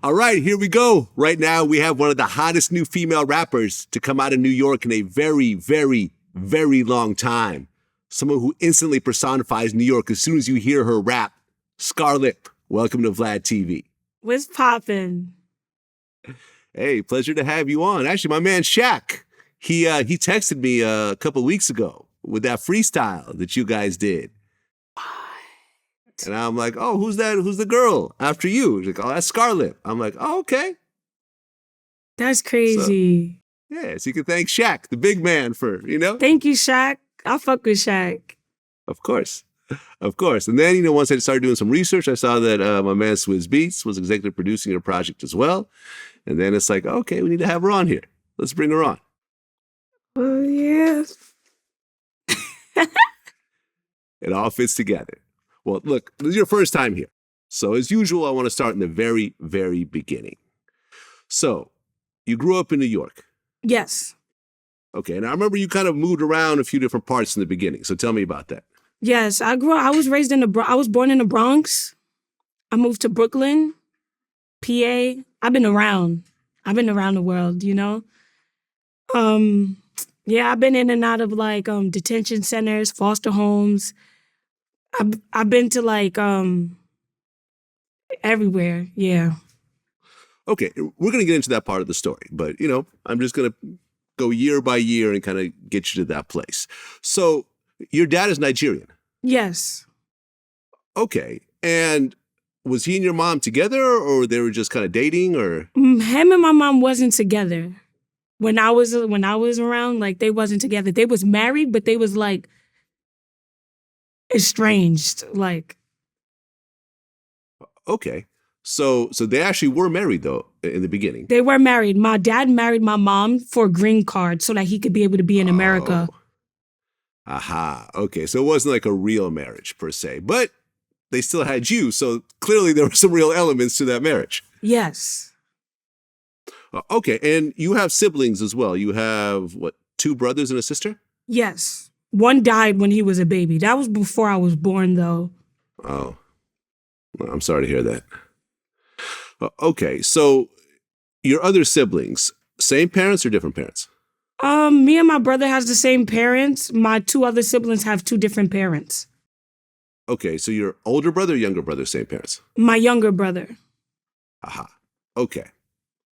All right, here we go. Right now, we have one of the hottest new female rappers to come out of New York in a very, very, very long time. Someone who instantly personifies New York as soon as you hear her rap. Scarlett, welcome to Vlad TV. What's poppin'? Hey, pleasure to have you on. Actually, my man Shaq, he texted me a couple of weeks ago with that freestyle that you guys did. And I'm like, oh, who's that? Who's the girl after you? He's like, oh, that's Scarlett. I'm like, oh, okay. That's crazy. So you can thank Shaq, the big man, for, Thank you, Shaq. I fuck with Shaq. Of course. Of course. And then, once I started doing some research, I saw that my man Swizz Beatz was executive producing your project as well. And then it's like, okay, we need to have her on here. Let's bring her on. Oh, yes. It all fits together. Well, look, this is your first time here. So as usual, I want to start in the very, very beginning. So you grew up in New York. Yes. Okay. And I remember you kind of moved around a few different parts in the beginning. So tell me about that. Yes. I was born in the Bronx. I moved to Brooklyn, PA. I've been around the world, Yeah, I've been in and out of detention centers, foster homes. I've been to everywhere. Yeah. Okay, we're going to get into that part of the story, but I'm just going to go year by year and kind of get you to that place. So your dad is Nigerian. Yes. Okay, and was he and your mom together, or they were just kind of dating, or? Him and my mom wasn't together. When I was around, they wasn't together. They was married, but they was estranged, Okay. So they actually were married, though, in the beginning. They were married. My dad married my mom for a green card so that he could be able to be in America. Aha. Okay. So it wasn't like a real marriage, per se. But they still had you, so clearly there were some real elements to that marriage. Yes. Okay. And you have siblings as well. You have, 2 brothers and a sister? Yes. One died when he was a baby. That was before I was born, though. Oh. Well, I'm sorry to hear that. Okay, so your other siblings, same parents or different parents? Me and my brother has the same parents. My 2 other siblings have 2 different parents. Okay, so your older brother or younger brother, same parents? My younger brother. Aha. Okay.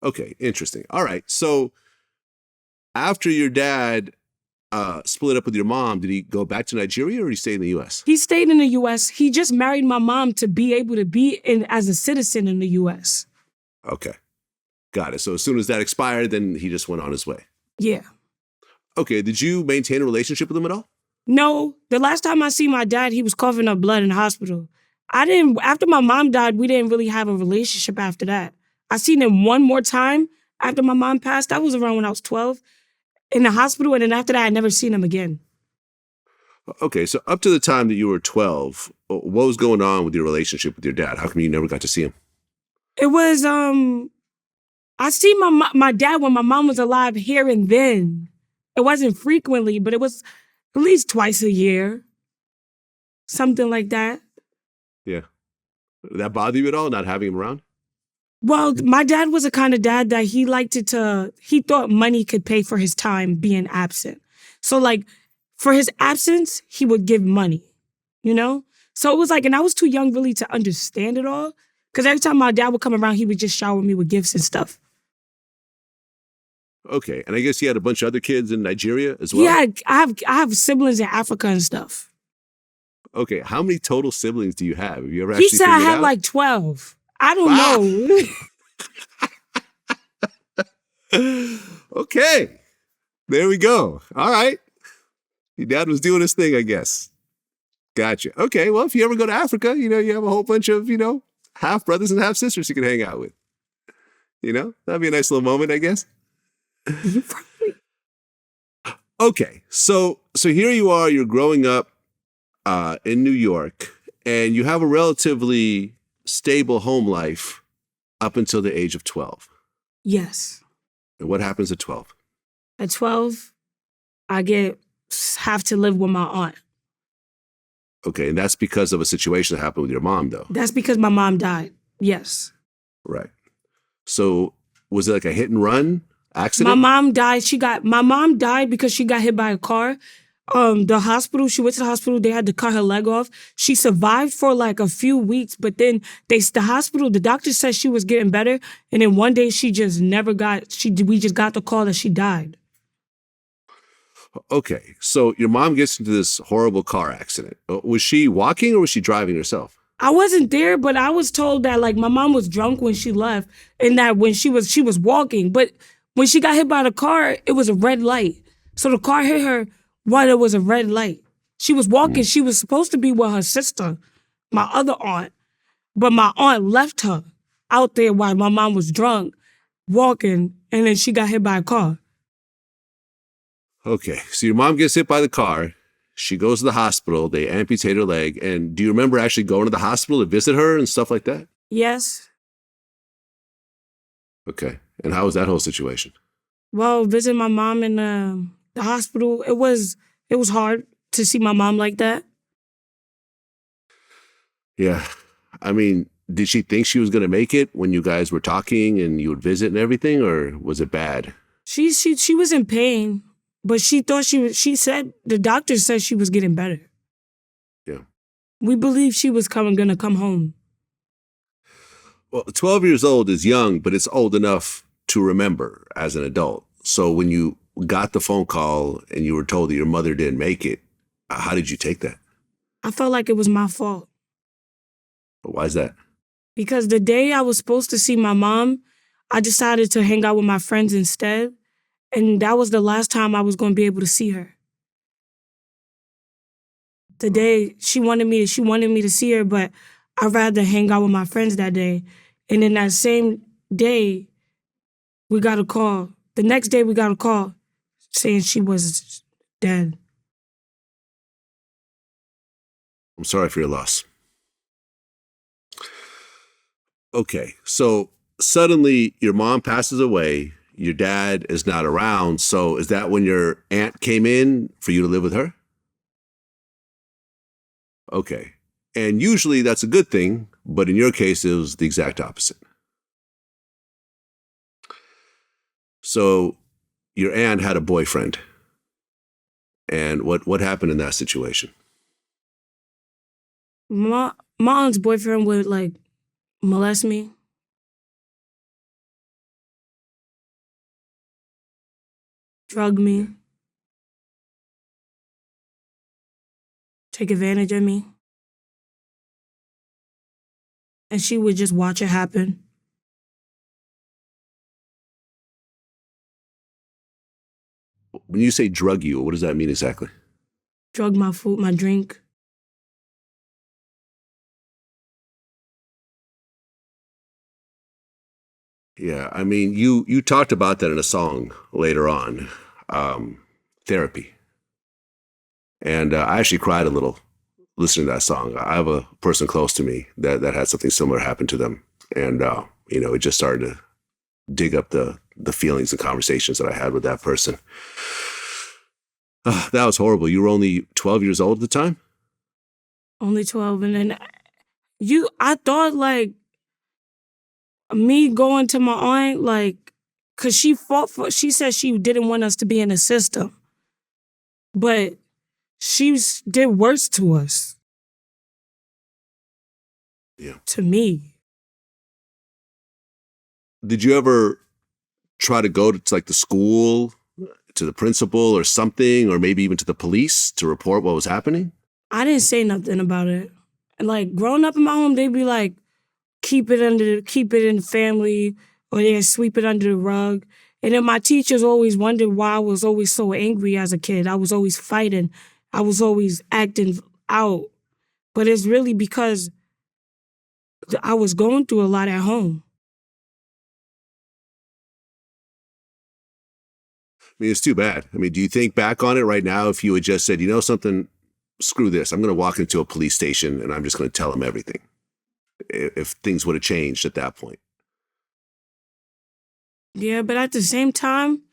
Okay, interesting. All right, so after your dad split up with your mom, did he go back to Nigeria or did he stay in the U.S.? He stayed in the U.S. He just married my mom to be able to be as a citizen in the U.S. Okay. Got it. So as soon as that expired, then he just went on his way. Yeah. Okay. Did you maintain a relationship with him at all? No. The last time I see my dad, he was coughing up blood in the hospital. After my mom died, we didn't really have a relationship after that. I seen him one more time after my mom passed. That was around when I was 12. In the hospital, and then after that, I never seen him again. Okay, so up to the time that you were 12, what was going on with your relationship with your dad? How come you never got to see him? It was, I see my dad when my mom was alive here and then. It wasn't frequently, but it was at least twice a year. Something like that. Yeah. Did that bother you at all, not having him around? Well, my dad was a kind of dad that he thought money could pay for his time being absent. So for his absence, he would give money, So it was and I was too young really to understand it all. Because every time my dad would come around, he would just shower me with gifts and stuff. Okay, and I guess he had a bunch of other kids in Nigeria as well? Yeah, I have siblings in Africa and stuff. Okay, how many total siblings do you have? Have you ever He said I had 12. I don't know. Okay. There we go. All right. Your dad was doing his thing, I guess. Gotcha. Okay. Well, if you ever go to Africa, you have a whole bunch of, half brothers and half sisters you can hang out with. That'd be a nice little moment, I guess. Okay. So here you are, you're growing up in New York, and you have a relatively stable home life up until the age of 12. Yes. And what happens at 12? At 12, I have to live with my aunt. Okay, and that's because of a situation that happened with your mom, though. That's because my mom died. Yes. Right. So was it like a hit and run My accident? mom died. My mom died because she got hit by a car. The hospital, she went to the hospital, they had to cut her leg off. She survived for like a few weeks, but then the doctor said she was getting better, and then one day she just never we just got the call that she died. Okay, so your mom gets into this horrible car accident. Was she walking or was she driving herself? I wasn't there, but I was told that like my mom was drunk when she left, and that when she was walking, but when she got hit by the car, it was a red light. So the car hit her while it was a red light. She was walking. She was supposed to be with her sister, my other aunt, but my aunt left her out there while my mom was drunk, walking, and then she got hit by a car. Okay, so your mom gets hit by the car. She goes to the hospital. They amputate her leg. And do you remember actually going to the hospital to visit her and stuff like that? Yes. Okay, and how was that whole situation? Well, visit my mom in the hospital. It was hard to see my mom like that. Yeah, I mean, did she think she was going to make it when you guys were talking and you would visit and everything, or was it bad? She was in pain, but she thought she said the doctor said she was getting better. Yeah. We believe she was gonna come home. Well, 12 years old is young, but it's old enough to remember as an adult. So when you got the phone call and you were told that your mother didn't make it, how did you take that? I felt like it was my fault Why is that? because the day I was supposed to see my mom, I decided to hang out with my friends instead, and that was the last time I was going to be able to see her. The day she wanted me to see her, but I'd rather hang out with my friends that day. And then that same day, we got a call. The next day, we got a call saying she was dead. I'm sorry for your loss. Okay, so suddenly your mom passes away. Your dad is not around. So is that when your aunt came in for you to live with her? Okay. And usually that's a good thing, but in your case, it was the exact opposite. So your aunt had a boyfriend. And what happened in that situation? My aunt's boyfriend would like molest me. Drug me. Take advantage of me. And she would just watch it happen. When you say drug you, what does that mean exactly? Drug my food, my drink. Yeah, I mean, you talked about that in a song later on, Therapy. And I actually cried a little listening to that song. I have a person close to me that had something similar happen to them. And, it just started to dig up the feelings and conversations that I had with that person. That was horrible. You were only 12 years old at the time? Only 12. And then I thought like me going to my aunt, like, cause she said she didn't want us to be in the system. But did worse to us. Yeah. To me. Did you ever try to go to like the school, to the principal or something, or maybe even to the police to report what was happening? I didn't say nothing about it. And like growing up in my home, they'd be like, keep it in the family, or they'd sweep it under the rug. And then my teachers always wondered why I was always so angry as a kid. I was always fighting. I was always acting out. But it's really because I was going through a lot at home. I mean, it's too bad. I mean, do you think back on it right now, if you had just said, you know something, screw this, I'm going to walk into a police station and I'm just going to tell them everything, if things would have changed at that point? Yeah, but at the same time,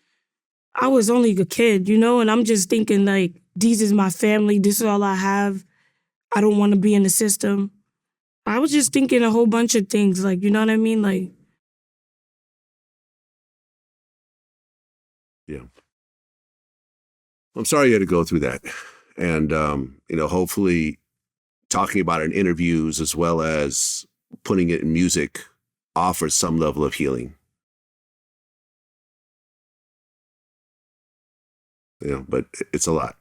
I was only a kid, and I'm just thinking like, these is my family, this is all I have. I don't want to be in the system. I was just thinking a whole bunch of things, like, you know what I mean? Like, Yeah. I'm sorry you had to go through that. And, hopefully talking about it in interviews as well as putting it in music offers some level of healing. But it's a lot.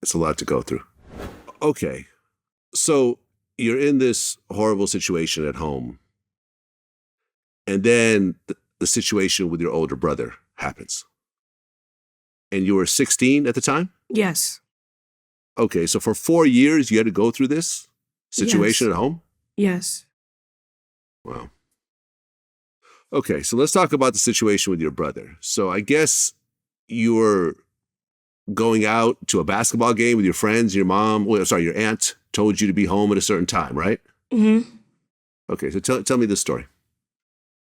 It's a lot to go through. Okay. So you're in this horrible situation at home. And then the situation with your older brother happens. And you were 16 at the time? Yes. Okay, so for 4 years, you had to go through this situation at home? Yes. Wow. Okay, so let's talk about the situation with your brother. So I guess you were going out to a basketball game with your friends, your aunt told you to be home at a certain time, right? Mm-hmm. Okay, so tell me this story.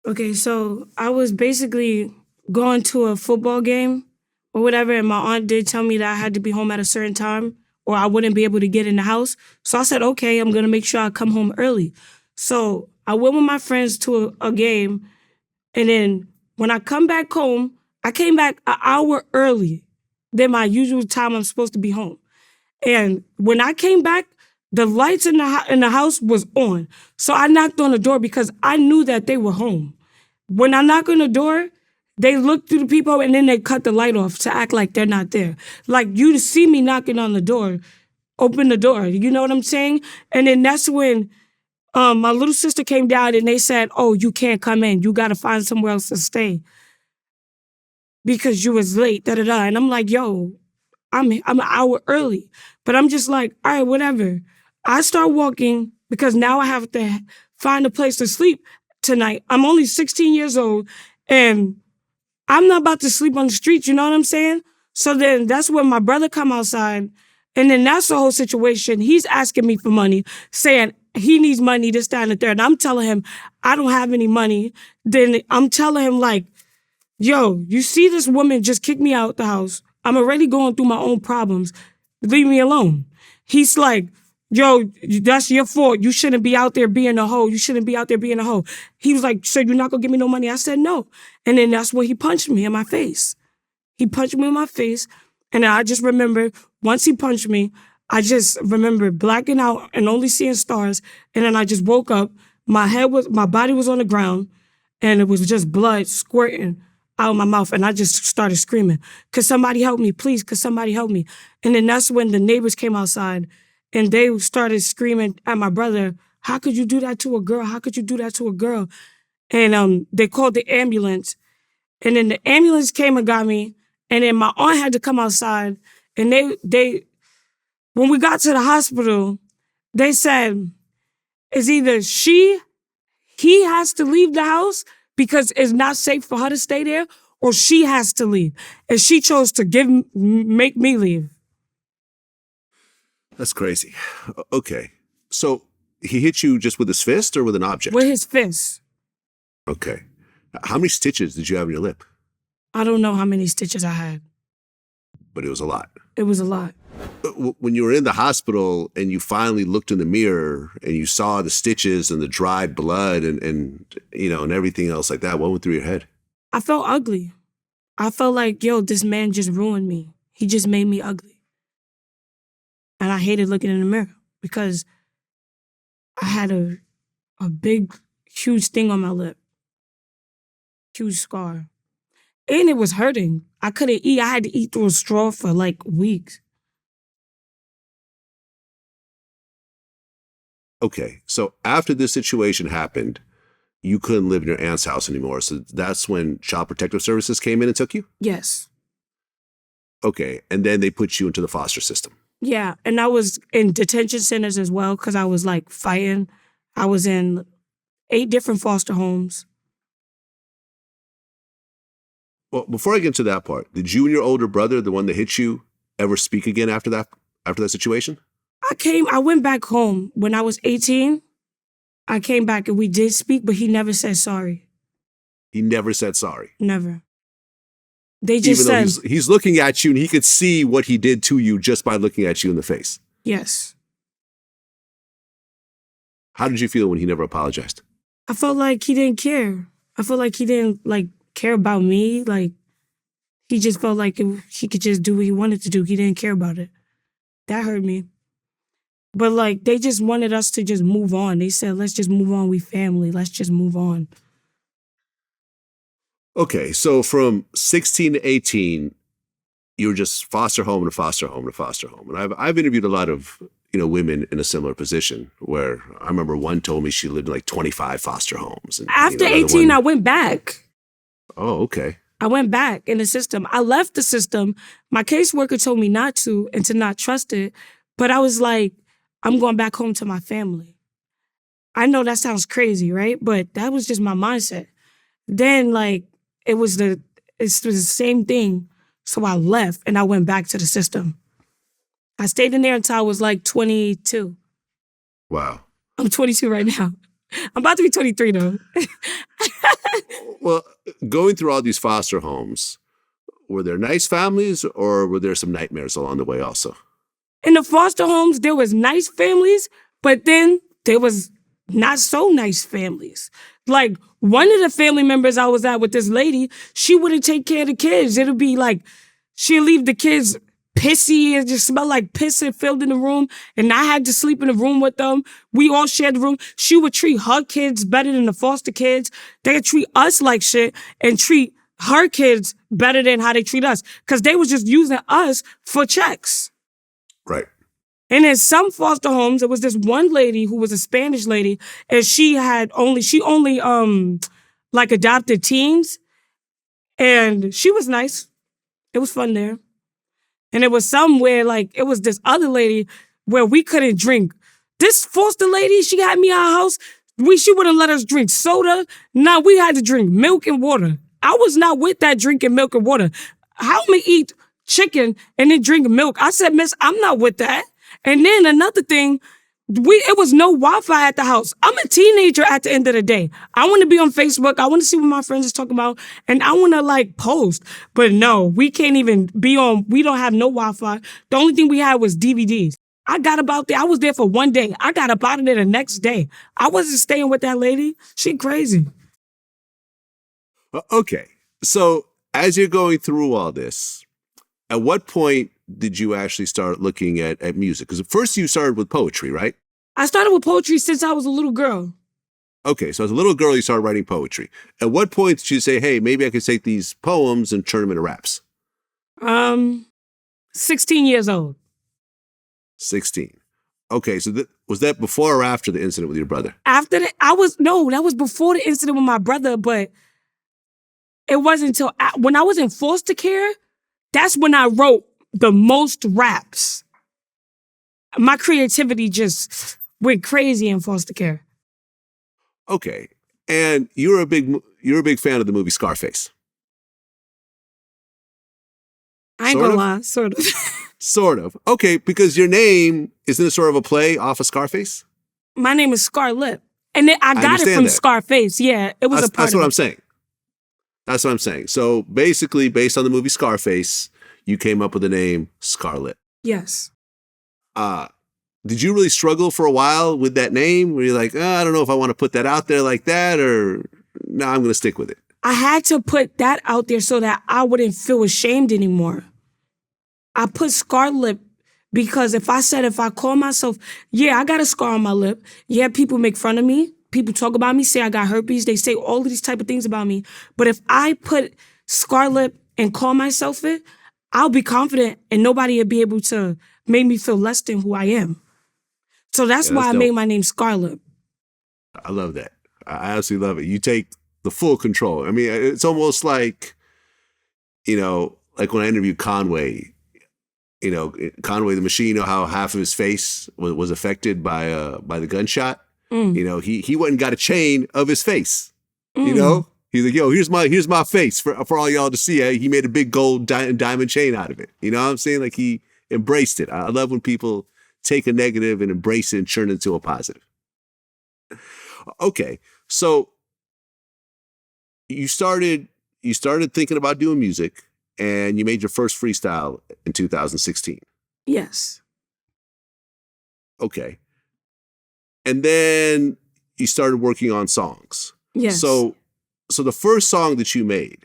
Okay, so I was basically going to a football game or whatever, and my aunt did tell me that I had to be home at a certain time or I wouldn't be able to get in the house. So I said, okay, I'm going to make sure I come home early. So I went with my friends to a game, and then when I come back home, I came back an hour early than my usual time I'm supposed to be home. And when I came back, the lights in the house was on. So I knocked on the door because I knew that they were home. When I knock on the door, they look through the peephole and then they cut the light off to act like they're not there. Like, you see me knocking on the door, open the door. You know what I'm saying? And then that's when my little sister came down and they said, oh, you can't come in. You got to find somewhere else to stay because you was late, da-da-da. And I'm like, yo, I'm an hour early. But I'm just like, all right, whatever. I start walking because now I have to find a place to sleep tonight. I'm only 16 years old and I'm not about to sleep on the streets, you know what I'm saying? So then that's when my brother come outside, and then that's the whole situation. He's asking me for money, saying he needs money, this, that, and the third. And I'm telling him I don't have any money. Then I'm telling him like, yo, you see this woman just kicked me out the house. I'm already going through my own problems. Leave me alone. He's like, yo, that's your fault. You shouldn't be out there being a hoe. You shouldn't be out there being a hoe. He was like, so you're not going to give me no money? I said, no. And then that's when he punched me in my face. He punched me in my face. And I just remember, once he punched me, I just remember blacking out and only seeing stars. And then I just woke up. My body was on the ground, and it was just blood squirting out of my mouth. And I just started screaming, could somebody help me? Please, could somebody help me? And then that's when the neighbors came outside and they started screaming at my brother, how could you do that to a girl? How could you do that to a girl? And they called the ambulance. And then the ambulance came and got me. And then my aunt had to come outside. And they when we got to the hospital, they said, it's either he has to leave the house because it's not safe for her to stay there, or she has to leave. And she chose to make me leave. That's crazy. Okay. So he hit you just with his fist or with an object? With his fist. Okay. How many stitches did you have in your lip? I don't know how many stitches I had. But it was a lot. It was a lot. When you were in the hospital and you finally looked in the mirror and you saw the stitches and the dried blood and everything else like that, what went through your head? I felt ugly. I felt like, yo, this man just ruined me. He just made me ugly. And I hated looking in the mirror because I had a big, huge thing on my lip. Huge scar. And it was hurting. I couldn't eat. I had to eat through a straw for like weeks. Okay, so after this situation happened, you couldn't live in your aunt's house anymore. So that's when Child Protective Services came in and took you? Yes. Okay, and then they put you into the foster system. Yeah, and I was in detention centers as well because I was like fighting. I was in 8 different foster homes. Well, before I get into that part, did you and your older brother, the one that hit you, ever speak again after that situation? I went back home when I was 18. I came back and we did speak, but he never said sorry. He never said sorry? Never. They just Even said... though he's looking at you and he could see what he did to you just by looking at you in the face. Yes. How did you feel when he never apologized? I felt like he didn't care. I felt like he didn't care about me. Like, He just felt like he could just do what he wanted to do. He didn't care about it. That hurt me. But like they just wanted us to just move on. They said, let's just move on. We family. Let's just move on. Okay, so from 16 to 18, you were just foster home to foster home to foster home. And I've interviewed a lot of, women in a similar position where I remember one told me she lived in like 25 foster homes. And, After 18, I went back. Oh, okay. I went back in the system. I left the system. My caseworker told me not to and to not trust it. But I was like, I'm going back home to my family. I know that sounds crazy, right? But that was just my mindset. Then like, it was the same thing. So I left and I went back to the system. I stayed in there until I was like 22. Wow. I'm 22 right now. I'm about to be 23 though. Well, going through all these foster homes, were there nice families or were there some nightmares along the way also? In the foster homes, there was nice families, but then there was not so nice families. Like one of the family members I was at with this lady, she wouldn't take care of the kids. It'll be like, she'll leave the kids pissy and just smell like piss and filled in the room. And I had to sleep in the room with them. We all shared the room. She would treat her kids better than the foster kids. They'd treat us like shit and treat her kids better than how they treat us. Because they was just using us for checks. Right. And in some foster homes, there was this one lady who was a Spanish lady, and she only like adopted teens, and she was nice. It was fun there. And it was somewhere like it was this other lady where we couldn't drink. This foster lady, she had me at her house. She wouldn't let us drink soda. Now we had to drink milk and water. I was not with that drinking milk and water. How am I eat chicken and then drink milk? I said, Miss, I'm not with that. And then another thing, it was no Wi-Fi at the house. I'm a teenager at the end of the day. I want to be on Facebook. I want to see what my friends is talking about. And I want to like post. But no, we can't even be on. We don't have no Wi-Fi. The only thing we had was DVDs. I got about there. I was there for one day. I got up out of there the next day. I wasn't staying with that lady. She crazy. Okay. So as you're going through all this, at what point did you actually start looking at music? Because at first you started with poetry, right? I started with poetry since I was a little girl. Okay, so as a little girl, you started writing poetry. At what point did you say, hey, maybe I could take these poems and turn them into raps? 16 years old. 16. Okay, so was that before or after the incident with your brother? After that, that was before the incident with my brother, but it wasn't until when I was in foster care, that's when I wrote the most raps. My creativity just went crazy in foster care. Okay. And you're a big fan of the movie Scarface. I ain't gonna lie, sort of. Sort of. Okay, because your name isn't it sort of a play off of Scarface? My name is Scarlett. And then I got it from that. Scarface. Yeah, it was a part That's what I'm saying. That's what I'm saying. So basically, based on the movie Scarface, you came up with the name Scarlett. Yes. Did you really struggle for a while with that name? Were you like, I don't know if I want to put that out there like that, or no, I'm going to stick with it? I had to put that out there so that I wouldn't feel ashamed anymore. I put Scarlett because if I call myself, yeah, I got a scar on my lip. Yeah, people make fun of me. People talk about me, say I got herpes. They say all of these type of things about me. But if I put Scarlett and call myself it, I'll be confident and nobody will be able to make me feel less than who I am. So that's why I made my name Scarlett. I love that. I absolutely love it. You take the full control. I mean, it's almost like, like when I interviewed Conway, Conway the Machine, how half of his face was affected by the gunshot. He went and got a chain of his face. He's like, yo, here's my face for all y'all to see. He made a big gold diamond chain out of it. You know what I'm saying? Like he embraced it. I love when people take a negative and embrace it and turn it into a positive. Okay, so you started thinking about doing music, and you made your first freestyle in 2016. Yes. Okay. And then you started working on songs. Yes. So the first song that you made,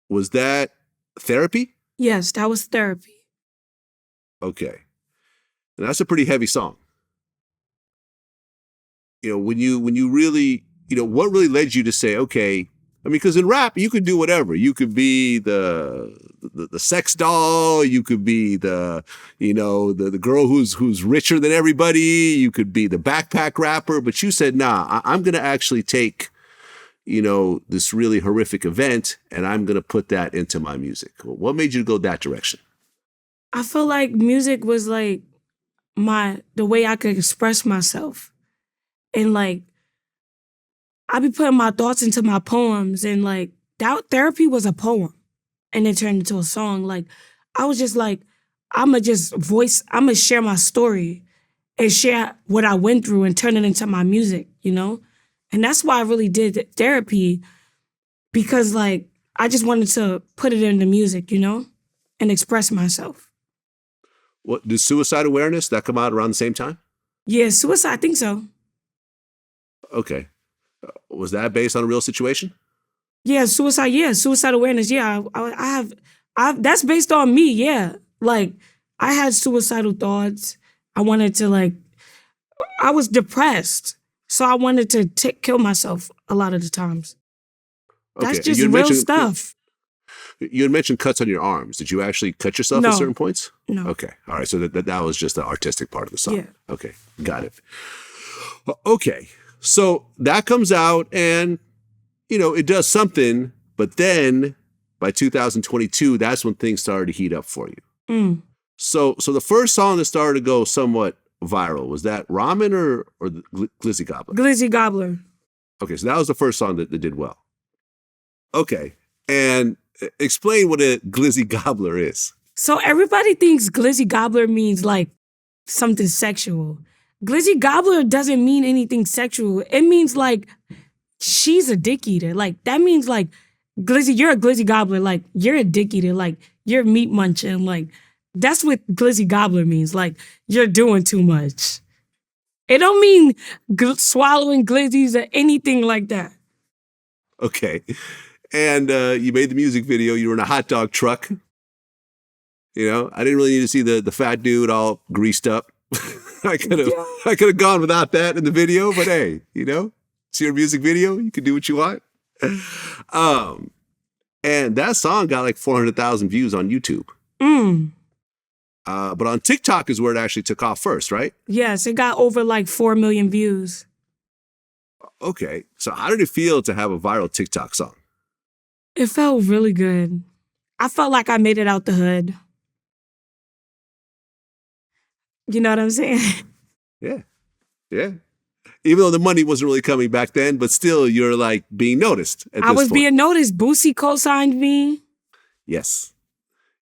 was that Therapy? Yes, that was therapy. Okay. And that's a pretty heavy song. When you really, what really led you to say, okay, I mean, because in rap, you could do whatever. You could be the sex doll. You could be the girl who's richer than everybody. You could be the backpack rapper. But you said, nah, I'm going to actually take, this really horrific event and I'm going to put that into my music. What made you go that direction? I feel like music was like the way I could express myself. And like, I be putting my thoughts into my poems, and like that therapy was a poem and it turned into a song. Like, I was just like, I'ma share my story and share what I went through and turn it into my music, And that's why I really did therapy, because like, I just wanted to put it into music, and express myself. What, did Suicide Awareness, that come out around the same time? Yeah, suicide, I think so. Okay. Was that based on a real situation? Yeah, suicide awareness. Yeah, I have. That's based on me. Yeah, like I had suicidal thoughts. I wanted to I was depressed, so I wanted to kill myself a lot of the times. That's Okay. just real stuff. You had mentioned cuts on your arms. Did you actually cut yourself No. at certain points? No. Okay. All right. So that was just the artistic part of the song. Yeah. Okay. Got it. Okay. So that comes out and, it does something, but then by 2022, that's when things started to heat up for you. Mm. So the first song that started to go somewhat viral, was that Ramen or the Glizzy Gobbler? Glizzy Gobbler. Okay. So that was the first song that did well. Okay. And explain what a Glizzy Gobbler is. So everybody thinks Glizzy Gobbler means like something sexual. Glizzy Gobbler doesn't mean anything sexual. It means like she's a dick eater. Like that means like Glizzy, you're a Glizzy Gobbler. Like you're a dick eater. Like you're meat munching. Like that's what Glizzy Gobbler means. Like you're doing too much. It don't mean swallowing glizzies or anything like that. Okay. And you made the music video. You were in a hot dog truck. I didn't really need to see the fat dude all greased up. I could have gone without that in the video, but hey, it's your music video. You can do what you want. And that song got like 400,000 views on YouTube. Mm. But on TikTok is where it actually took off first, right? Yes, it got over like 4 million views. Okay. So how did it feel to have a viral TikTok song? It felt really good. I felt like I made it out the hood. You know what I'm saying? Yeah. Yeah. Even though the money wasn't really coming back then, but still you're like being noticed at this I was point. being noticed. Boosie co-signed me. Yes.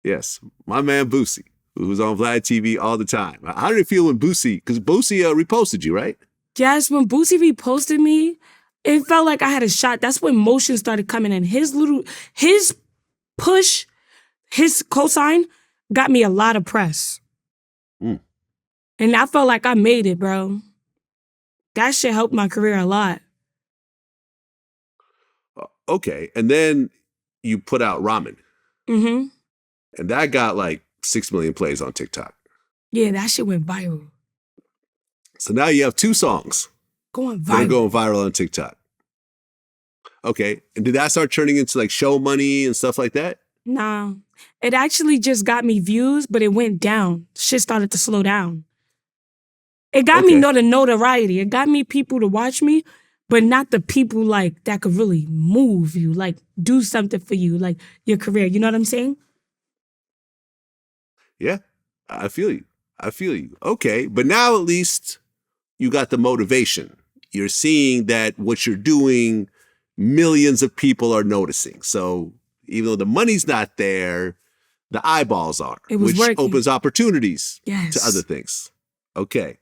Yes. My man Boosie, who was on Vlad TV all the time. How did it feel when because Boosie reposted you, right? Yes, when Boosie reposted me, it felt like I had a shot. That's when motion started coming in. His push, his cosign got me a lot of press. Mm. And I felt like I made it, bro. That shit helped my career a lot. Okay. And then you put out Ramen. Mm-hmm. And that got like 6 million plays on TikTok. Yeah, that shit went viral. So now you have 2 songs Going that are viral. going viral on TikTok. Okay. And did that start turning into like show money and stuff like that? Nah. It actually just got me views, but it went down. Shit started to slow down. It got me notoriety. It got me people to watch me, but not the people like that could really move you, like do something for you, like your career. You know what I'm saying? Yeah. I feel you. Okay. But now at least you got the motivation. You're seeing that what you're doing, millions of people are noticing. So even though the money's not there, the eyeballs are, which working. opens opportunities Yes. to other things. Okay.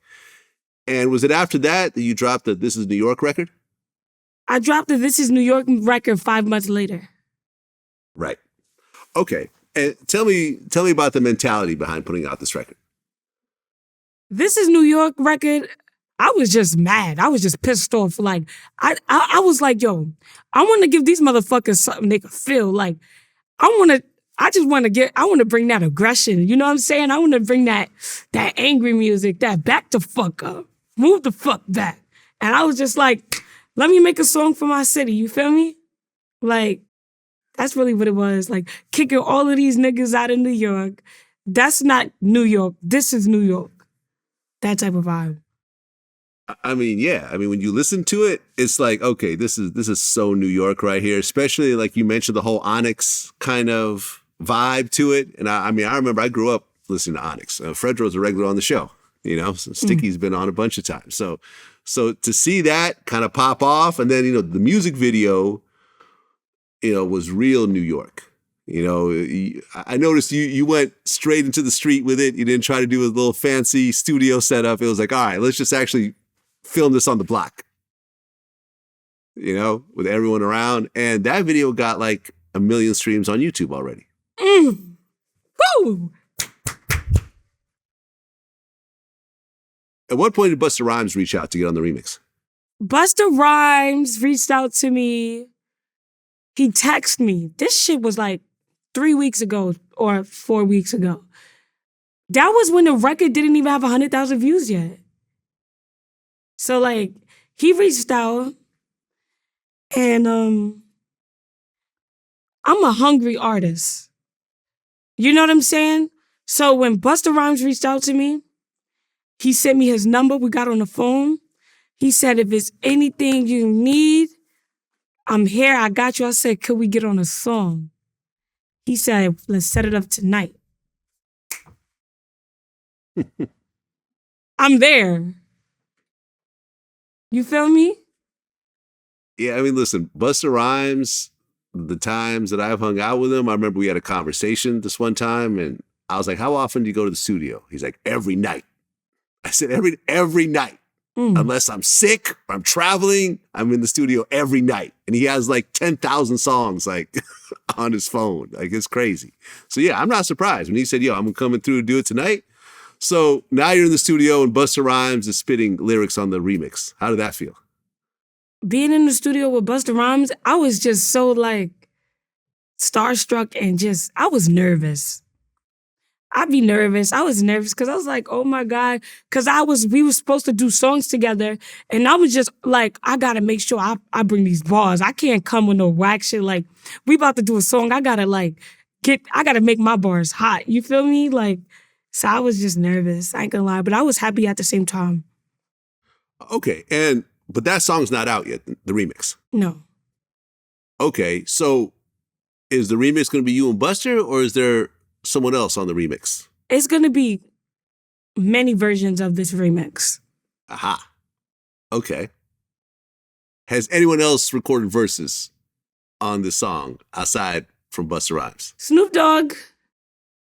And was it after that you dropped the This Is New York record? I dropped the This Is New York record 5 months later. Right. Okay. And tell me about the mentality behind putting out this record. This Is New York record, I was just mad. I was just pissed off. Like, I was like, yo, I want to give these motherfuckers something they can feel. Like, I want to I just want to bring that aggression. You know what I'm saying? I want to bring that angry music, that back the fuck up, move the fuck back. And I was just like, let me make a song for my city. You feel me? Like, that's really what it was. Like, kicking all of these niggas out of New York. That's not New York. This is New York. That type of vibe. I mean, yeah. I mean, when you listen to it, it's like, okay, this is so New York right here. Especially like you mentioned the whole Onyx kind of vibe to it. And I mean, I remember I grew up listening to Onyx. Fredro's a regular on the show, you know. So Sticky's been on a bunch of times. So to see that kind of pop off, and then the music video, was real New York. I noticed you went straight into the street with it. You didn't try to do a little fancy studio setup. It was like, all right, let's just actually film this on the block, with everyone around. And that video got like 1 million streams on YouTube already. Woo! At what point did Busta Rhymes reach out to get on the remix? Busta Rhymes reached out to me. He texted me. This shit was like 3 weeks ago or 4 weeks ago. That was when the record didn't even have 100,000 views yet. So like, he reached out, and I'm a hungry artist. You know what I'm saying? So when Busta Rhymes reached out to me, he sent me his number. We got on the phone. He said, if it's anything you need, I'm here. I got you. I said, could we get on a song? He said, let's set it up tonight. I'm there. You feel me? Yeah, I mean, listen, Busta Rhymes, the times that I've hung out with him, I remember we had a conversation this one time, and I was like, how often do you go to the studio? He's like, every night. I said, every night. Unless I'm sick or I'm traveling, I'm in the studio every night. And he has like 10,000 songs like on his phone. Like, it's crazy. So yeah, I'm not surprised when he said, yo, I'm coming through to do it tonight. So now you're in the studio and Busta Rhymes is spitting lyrics on the remix. How did that feel? Being in the studio with Busta Rhymes, I was just so like starstruck and I was nervous. I'd be nervous. I was nervous because I was like, oh my God. Because we were supposed to do songs together. And I was just like, I got to make sure I bring these bars. I can't come with no whack shit. Like, we about to do a song. I got to make my bars hot. You feel me? Like, so I was just nervous. I ain't gonna lie. But I was happy at the same time. Okay. But that song's not out yet, the remix. No. Okay. So is the remix going to be you and Buster, or is there someone else on the remix? It's going to be many versions of this remix. Aha. Okay. Has anyone else recorded verses on this song aside from Busta Rhymes? Snoop Dogg.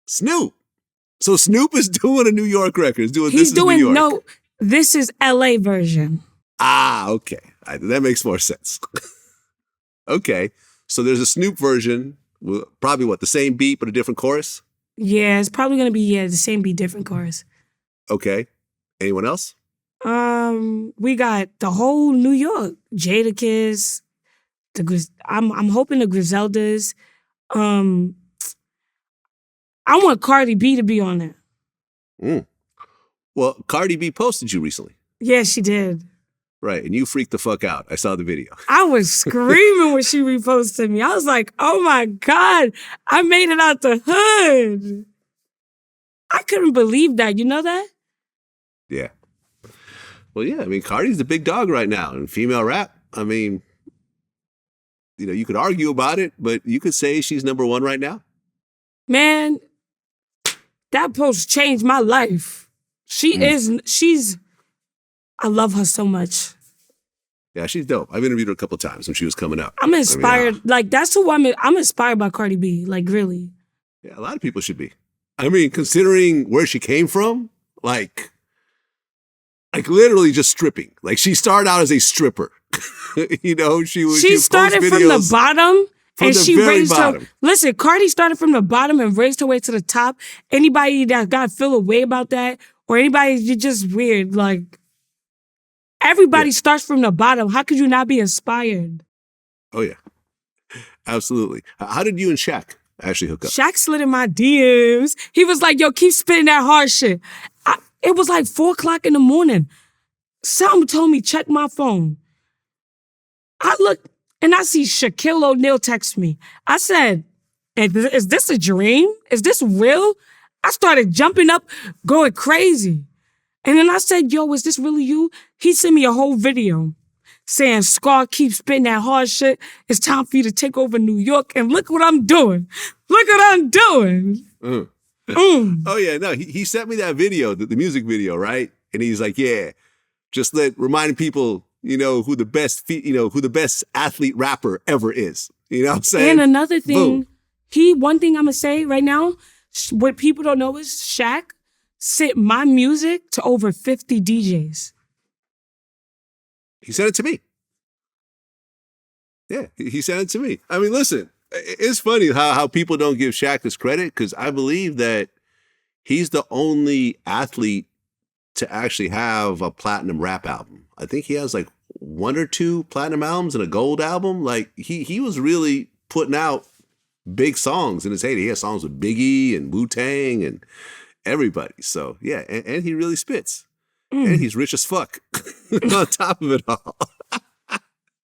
Snoop. So Snoop is doing a New York record. He's doing New York. No, this is LA version. Ah, okay. That makes more sense. Okay. So there's a Snoop version, probably the same beat but a different chorus? Yeah, it's probably gonna be the same beat, different chorus. Okay. Anyone else? We got the whole New York. Jadakiss, I'm hoping the Griseldas. I want Cardi B to be on there. Well, Cardi B posted you recently. Yeah, she did. Right, and you freaked the fuck out. I saw the video. I was screaming when she reposted me. I was like, oh my God, I made it out the hood. I couldn't believe that. You know that? Yeah. Well, yeah, I mean, Cardi's the big dog right now in female rap. I mean, you could argue about it, but you could say she's number one right now. Man, that post changed my life. I love her so much. Yeah, she's dope. I've interviewed her a couple of times when she was coming up. I'm inspired. That's who I'm inspired by Cardi B. Like, really. Yeah, a lot of people should be. I mean, considering where she came from, like literally just stripping. Like, she started out as a stripper. She started from the bottom. And she raised bottom. her. Listen, Cardi started from the bottom and raised her way to the top. Anybody that got feel a way about that, or anybody, you're just weird. Like, everybody starts from the bottom. How could you not be inspired? Oh, yeah. Absolutely. How did you and Shaq actually hook up? Shaq slid in my DMs. He was like, yo, keep spitting that hard shit. It was like 4 o'clock in the morning. Something told me, check my phone. I looked and I see Shaquille O'Neal text me. I said, is this a dream? Is this real? I started jumping up, going crazy. And then I said, yo, is this really you? He sent me a whole video saying, Scar, keep spitting that hard shit. It's time for you to take over New York. And look what I'm doing. Look what I'm doing. Oh, yeah, no, he sent me that video, the music video, right? And he's like, yeah, just reminding people, who the best athlete rapper ever is. You know what I'm saying? And another thing, Boom. one thing I'm going to say right now, what people don't know is Shaq sent my music to over 50 DJs. He sent it to me. Yeah, he sent it to me. I mean, listen, it's funny how people don't give Shaq his credit, because I believe that he's the only athlete to actually have a platinum rap album. I think he has like 1 or 2 platinum albums and a gold album. Like he was really putting out big songs in his heyday. He has songs with Biggie and Wu-Tang and everybody. So yeah, and he really spits. And he's rich as fuck on top of it all.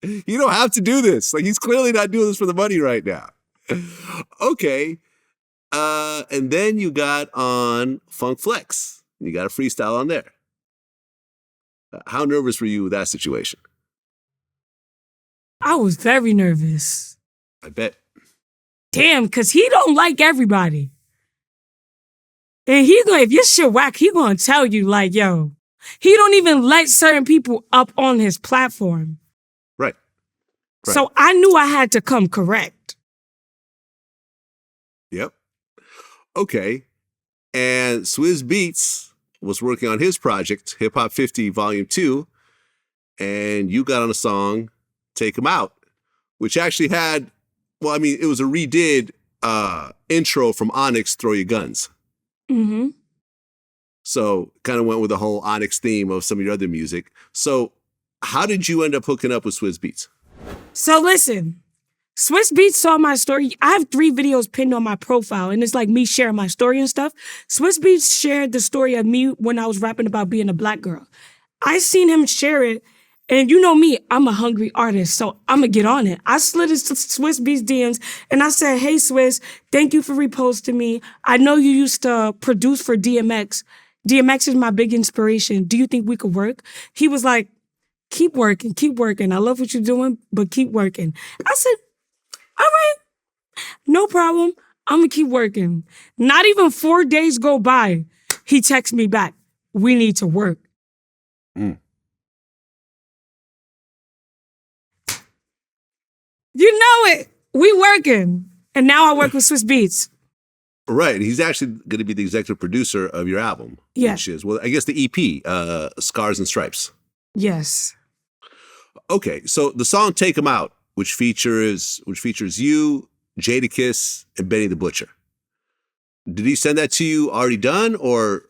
You don't have to do this. Like, he's clearly not doing this for the money right now. Okay. And then you got on Funk Flex. You got a freestyle on there. How nervous were you with that situation? I was very nervous. I bet. Damn, because he don't like everybody. And if your shit whack, he gonna tell you, like, yo, he don't even let certain people up on his platform. Right. So I knew I had to come correct. Yep. Okay. And Swizz Beatz was working on his project, Hip Hop 50 Volume 2, and you got on a song, Take 'Em Out, which actually had, it was a redid intro from Onyx, Throw Your Guns. Mm-hmm. So kind of went with the whole Onyx theme of some of your other music. So how did you end up hooking up with Swizz Beatz? So listen, Swizz Beatz saw my story. I have 3 videos pinned on my profile, and it's like me sharing my story and stuff. Swizz Beatz shared the story of me when I was rapping about being a black girl. I seen him share it, and you know me, I'm a hungry artist, so I'm gonna get on it. I slid into Swizz Beatz DMs, and I said, hey, Swizz, thank you for reposting me. I know you used to produce for DMX. DMX is my big inspiration. Do you think we could work? He was like, keep working, keep working. I love what you're doing, but keep working. I said, all right, no problem. I'm gonna keep working. Not even 4 days go by, he texts me back, we need to work. Mm. You know it. We working. And now I work with Swizz Beatz. Right. He's actually going to be the executive producer of your album. Yeah. Which is, I guess the EP, Scars and Stripes. Yes. Okay. So the song Take 'Em Out, which features you, Jadakiss, and Benny the Butcher. Did he send that to you already done, or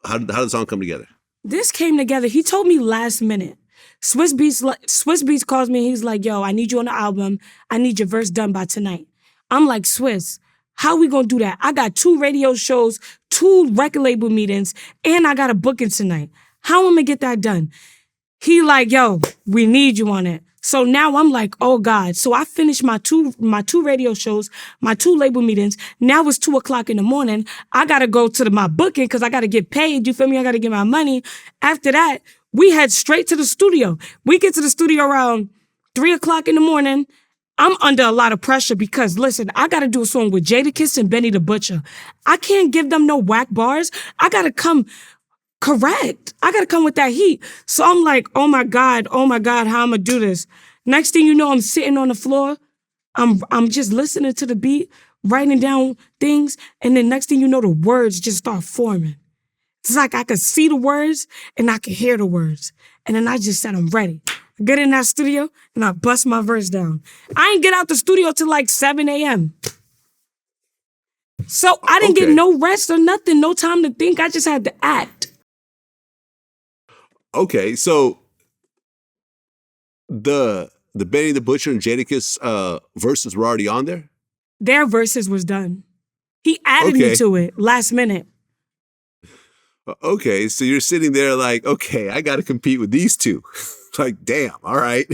how did the song come together? This came together. He told me last minute. Swizz Beatz calls me and he's like, yo, I need you on the album. I need your verse done by tonight. I'm like, Swizz, how we gonna do that? I got 2 radio shows, 2 record label meetings, and I got a booking tonight. How am I gonna get that done? He like, yo, we need you on it. So now I'm like, oh God. So I finished my two radio shows, my 2 label meetings. Now it's 2 o'clock in the morning. I gotta go to my booking because I gotta get paid. You feel me? I gotta get my money. After that, we head straight to the studio. We get to the studio around 3 o'clock in the morning. I'm under a lot of pressure because, listen, I got to do a song with Jadakiss and Benny the Butcher. I can't give them no whack bars. I got to come correct. I got to come with that heat. So I'm like, oh my God, how I'm going to do this? Next thing you know, I'm sitting on the floor. I'm just listening to the beat, writing down things. And then next thing you know, the words just start forming. It's like I could see the words and I could hear the words. And then I just said, I'm ready. I get in that studio and I bust my verse down. I ain't get out the studio till like 7 a.m. So I didn't get no rest or nothing, no time to think. I just had to act. Okay, so the Benny the Butcher and Jadakiss verses were already on there? their verses was done. He added me to it last minute. Okay, so you're sitting there like, okay, I got to compete with these two. Like, damn, all right.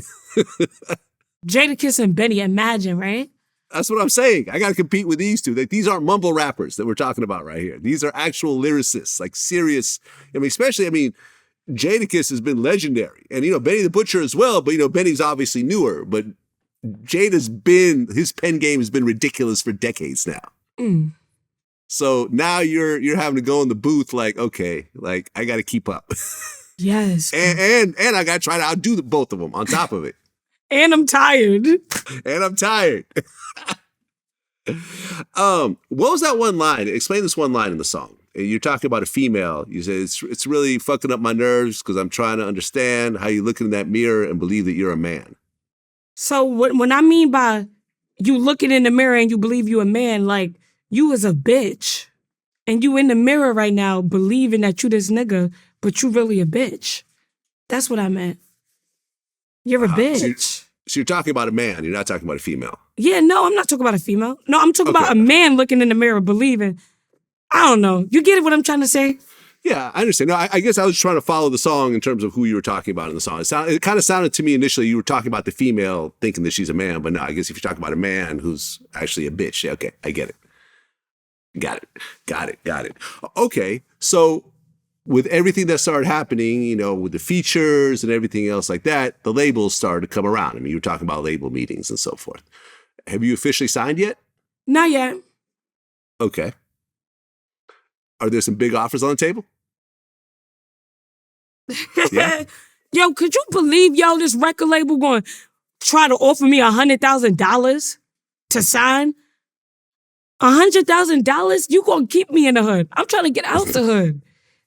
Jadakiss and Benny, imagine, right? That's what I'm saying. I got to compete with these two. Like, these aren't mumble rappers that we're talking about right here. These are actual lyricists, like serious. Jadakiss has been legendary. And, Benny the Butcher as well. But, Benny's obviously newer. But his pen game has been ridiculous for decades now. Mm. So now you're having to go in the booth like, okay, like I got to keep up. Yes. and I got to try to outdo both of them on top of it. And I'm tired. What was that one line? Explain this one line in the song. You're talking about a female. You say, it's really fucking up my nerves because I'm trying to understand how you look in that mirror and believe that you're a man. So when I mean by you looking in the mirror and you believe you a man, like you is a bitch. And you in the mirror right now believing that you this nigga, but you really a bitch. That's what I meant. You're a bitch. So you're talking about a man. You're not talking about a female. Yeah, no, I'm not talking about a female. No, I'm talking about a man looking in the mirror believing. I don't know. You get it what I'm trying to say? Yeah, I understand. No, I guess I was trying to follow the song in terms of who you were talking about in the song. It kind of sounded to me initially you were talking about the female thinking that she's a man, but no, I guess if you're talking about a man who's actually a bitch, yeah, okay, I get it. Got it. Okay, so with everything that started happening, with the features and everything else like that, the labels started to come around. I mean, you were talking about label meetings and so forth. Have you officially signed yet? Not yet. Okay. Are there some big offers on the table? Yeah. Yo, could you believe, this record label going to try to offer me $100,000 to sign? $100,000? You gonna keep me in the hood. I'm trying to get out the hood.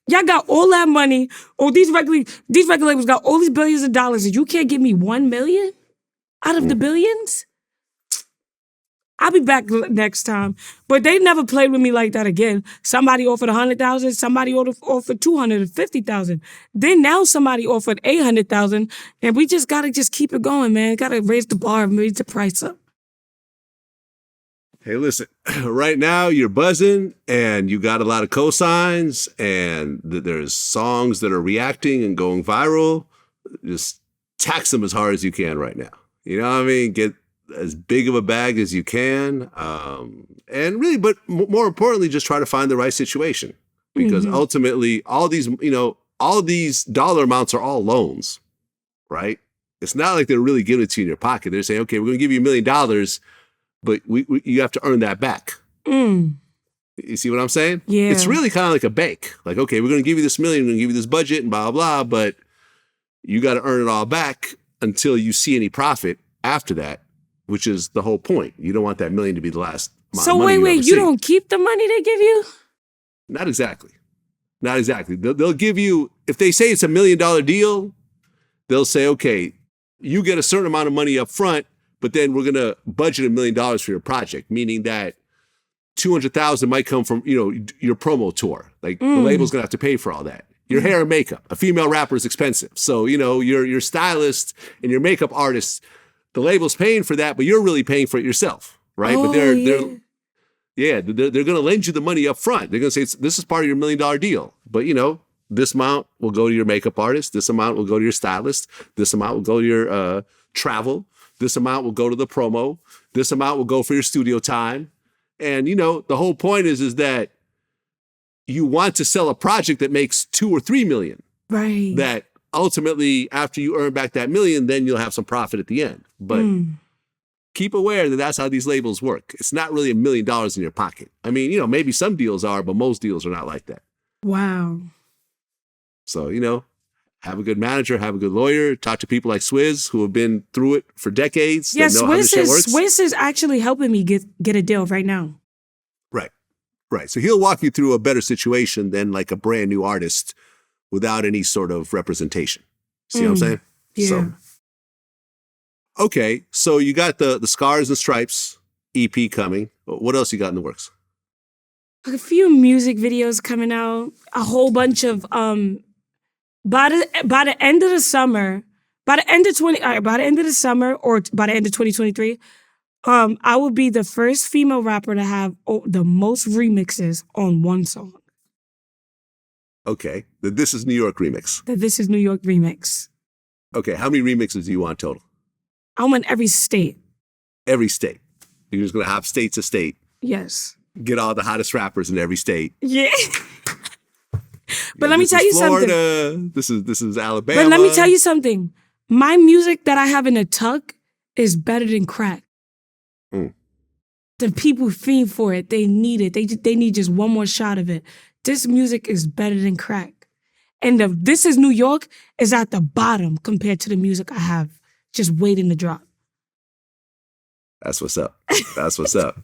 Y'all got all that money. These record labels got all these billions of dollars and you can't give me 1 million out of the billions? I'll be back next time. But they never played with me like that again. Somebody offered 100,000, somebody offered 250,000. Then now somebody offered 800,000, and we just gotta keep it going, man. Gotta raise the bar and raise the price up. Hey, listen, right now you're buzzing and you got a lot of cosigns and there's songs that are reacting and going viral. Just tax them as hard as you can right now. You know what I mean? Get as big of a bag as you can. And really, but more importantly, just try to find the right situation. Because ultimately, all these dollar amounts are all loans, right? It's not like they're really giving it to you in your pocket. They're saying, okay, we're going to give you $1 million, but you have to earn that back. You see what I'm saying? Yeah. It's really kind of like a bank. Like, okay, we're going to give you this $1 million, we're going to give you this budget and blah, blah, blah, but you got to earn it all back until you see any profit after that, which is the whole point. You don't want that $1 million to be the last amount of money you don't keep the money they give you? Not exactly. They'll give you, if they say it's $1 million deal, they'll say, okay, you get a certain amount of money up front, but then we're going to budget $1 million for your project, meaning that 200,000 might come from, your promo tour. Like the label's going to have to pay for all that. Your hair and makeup. A female rapper is expensive. So, your stylist and your makeup artist, the label's paying for that, but you're really paying for it yourself, right? But they're going to lend you the money up front. They're going to say, this is part of your $1 million deal. But, this amount will go to your makeup artist. This amount will go to your stylist. This amount will go to your travel. This amount will go to the promo. This amount will go for your studio time. And, the whole point is that you want to sell a project that makes 2 or 3 million. Right. That ultimately, after you earn back that $1 million, then you'll have some profit at the end. But keep aware that that's how these labels work. It's not really $1 million in your pocket. I mean, maybe some deals are, but most deals are not like that. Wow. So, have a good manager, have a good lawyer, talk to people like Swizz who have been through it for decades. Yeah, that know how this shit works. Swizz is actually helping me get a deal right now. Right. So he'll walk you through a better situation than like a brand new artist without any sort of representation. See what I'm saying? Yeah. So, okay. So you got the Scars and Stripes EP coming. What else you got in the works? A few music videos coming out. A whole bunch of by the end of the summer or by the end of 2023, I would be the first female rapper to have the most remixes on one song. Okay. The This Is New York remix. The This Is New York remix. Okay. How many remixes do you want total? I want every state. Every state. You're just going to hop state to state. Yes. Get all the hottest rappers in every state. Yeah. But let me tell you Florida, something. This is Alabama. But let me tell you something. My music that I have in a tuck is better than crack. The people fiend for it. They need it. They need just one more shot of it. This music is better than crack. And This Is New York is at the bottom compared to the music I have just waiting to drop. That's what's up. That's what's up.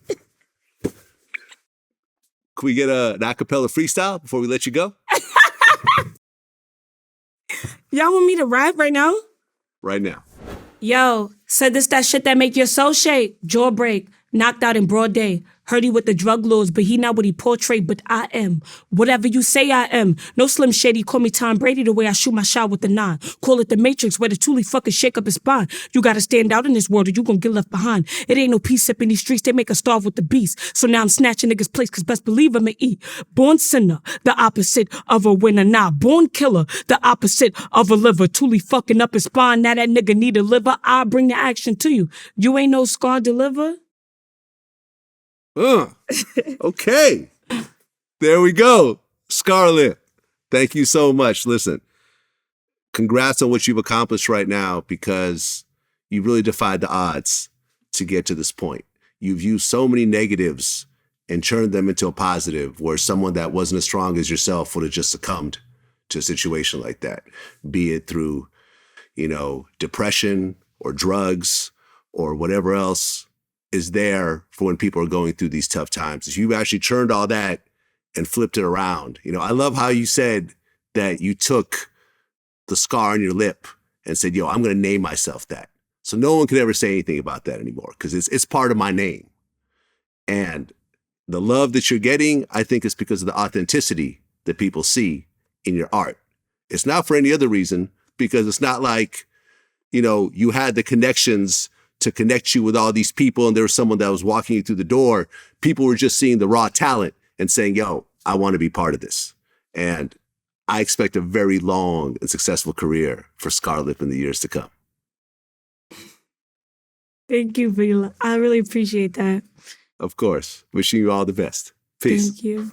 Can we get an acapella freestyle before we let you go? Y'all want me to rap right now? Right now. Yo, said this that shit that make your soul shake. Jaw break. Knocked out in broad day. Heard he with the drug lords, but he not what he portray, but I am. Whatever you say I am. No Slim Shady, call me Tom Brady the way I shoot my shot with the 9. Call it the Matrix, where the truly fucking shake up his spine. You gotta stand out in this world or you gon' get left behind. It ain't no peace up in these streets, they make us starve with the beast. So now I'm snatching niggas' place, cause best believe I'm eat. Born sinner, the opposite of a winner. Nah, born killer, the opposite of a liver. Truly fucking up his spine, now that nigga need a liver. I'll bring the action to you. You ain't no scar deliver? Okay. There we go. Scarlett, thank you so much. Listen, congrats on what you've accomplished right now because you really defied the odds to get to this point. You've used so many negatives and turned them into a positive where someone that wasn't as strong as yourself would have just succumbed to a situation like that, be it through, depression or drugs or whatever else is there for when people are going through these tough times. If you actually turned all that and flipped it around, I love how you said that you took the scar on your lip and said, yo, I'm going to name myself that. So no one could ever say anything about that anymore because it's part of my name. And the love that you're getting, I think is because of the authenticity that people see in your art. It's not for any other reason because it's not like, you had the connections to connect you with all these people and there was someone that was walking you through the door. People were just seeing the raw talent and saying, yo, I want to be part of this. And I expect a very long and successful career for Scarlett in the years to come. Thank you, Vila. I really appreciate that. Of course. Wishing you all the best. Peace. Thank you.